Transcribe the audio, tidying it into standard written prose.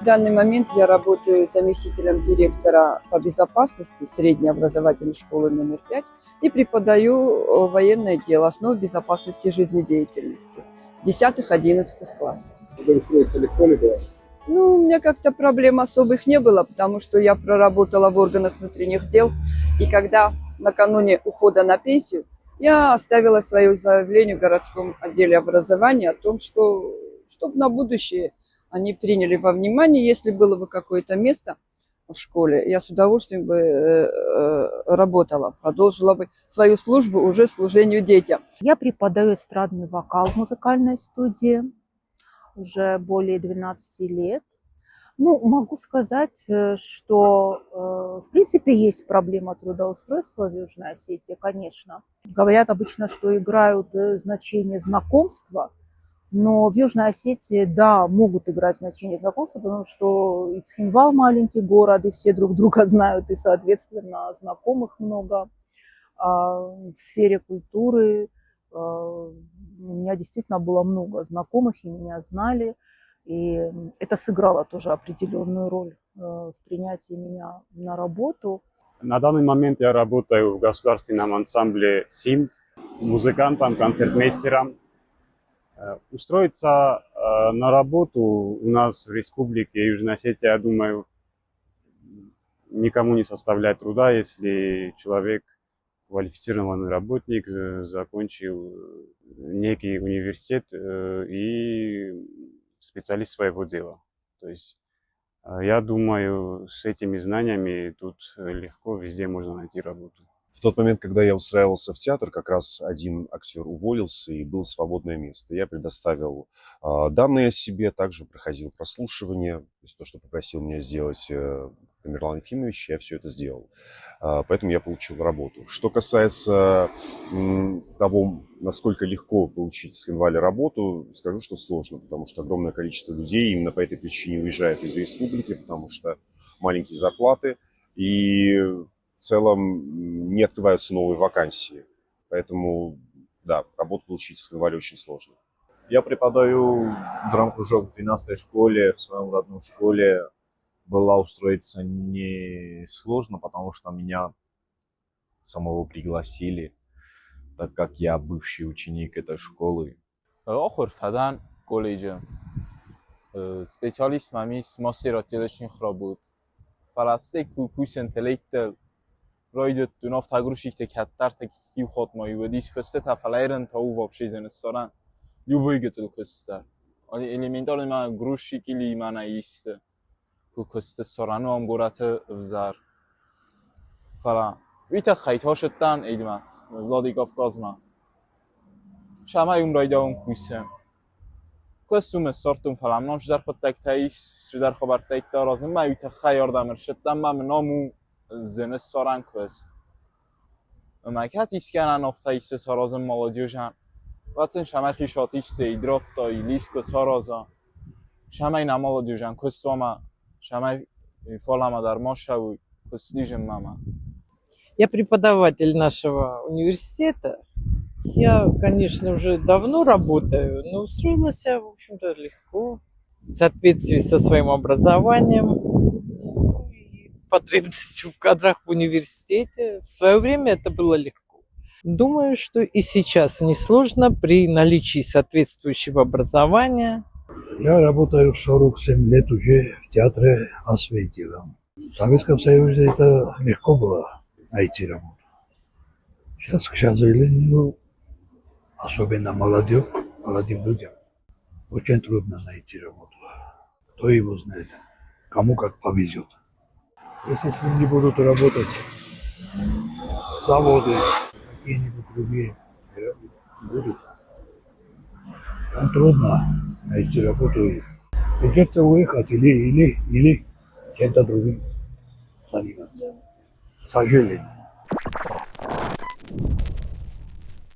данный момент я работаю заместителем директора по безопасности средней образовательной школы номер 5 и преподаю военное дело, основы безопасности жизнедеятельности в 10-11 классах. Туда устроиться легко ли было? Ну, у меня как-то проблем особых не было, потому что я проработала в органах внутренних дел, и когда накануне ухода на пенсию я оставила свое заявление в городском отделе образования о том, что чтобы на будущее они приняли во внимание, если было бы какое-то место в школе, я с удовольствием бы работала, продолжила бы свою службу уже служению детям. Я преподаю эстрадный вокал в музыкальной студии уже более 12 лет. Ну, могу сказать, что в принципе есть проблема трудоустройства в Южной Осетии, конечно. Говорят обычно, что играют значение знакомства, но в Южной Осетии, да, могут играть значение знакомства, потому что и Цхинвал маленький город, и все друг друга знают, и, соответственно, знакомых много. В сфере культуры у меня действительно было много знакомых, и меня знали. И это сыграло тоже определенную роль в принятии меня на работу. На данный момент я работаю в государственном ансамбле СИМД, музыкантом, концертмейстером. Устроиться на работу у нас в Республике Южная Осетия, я думаю, никому не составляет труда, если человек квалифицированный работник, закончил некий университет и специалист своего дела. То есть я думаю, с этими знаниями тут легко везде можно найти работу. В тот момент, когда я устраивался в театр, как раз один актер уволился и было свободное место. Я предоставил данные о себе, также проходил прослушивание. То есть то, что попросил меня сделать Тамерлан Ефимович, я все это сделал. Поэтому я получил работу. Что касается того, насколько легко получить в Цхинвале работу, скажу, что сложно, потому что огромное количество людей именно по этой причине уезжают из республики, потому что маленькие зарплаты и в целом не открываются новые вакансии. Поэтому, да, работу получить в Цхинвале очень сложно. Я преподаю драм-кружок в 12-й школе, в своем родном школе. Было устроиться не сложно, потому что меня самого пригласили, так как я бывший ученик этой школы. آخر فدان کلیجم specialist mamis master atölyesin xrabut falastek kukus intellectual roidet dunaf tagrushik te kattar te ki xotmai ودیش خسته تفلیرن تا او вообще زنستارن любой гетел خسته ali elementar man grushik ili mana ist خسته سرانو هم گرات vzar فلا ویت خیتا شدن ایدمت ولادیکافکاز ما شما اون رایده اون کوسم کسوم سرتون فلان نام شدر خود تک تایش شدر خبر تک دارازم ما ویت خیار دمر شدن ما نامو زنس سران کست مکات ایسکنن افتایش سرازم مالادیوشن وقتی شما خیشاتیش سیدرات تا ایلیش کس سرازا شما این مالادیوشن کستوما شما فالما در ما شوی کستیجم ماما. Я преподаватель нашего университета. Я, конечно, уже давно работаю, но устроилась я, в общем-то, легко, в соответствии со своим образованием и потребностью в кадрах в университете. В свое время это было легко. Думаю, что и сейчас несложно при наличии соответствующего образования. Я работаю 47 лет уже в театре осветилом. В Советском Союзе это легко было найти работу. Сейчас, к сожалению, особенно молодым людям, очень трудно найти работу. Кто его знает, кому как повезет. Если не будут работать заводы, какие-нибудь другие будут, там трудно найти работу. Придется уехать или чем-то другим заниматься. К сожалению.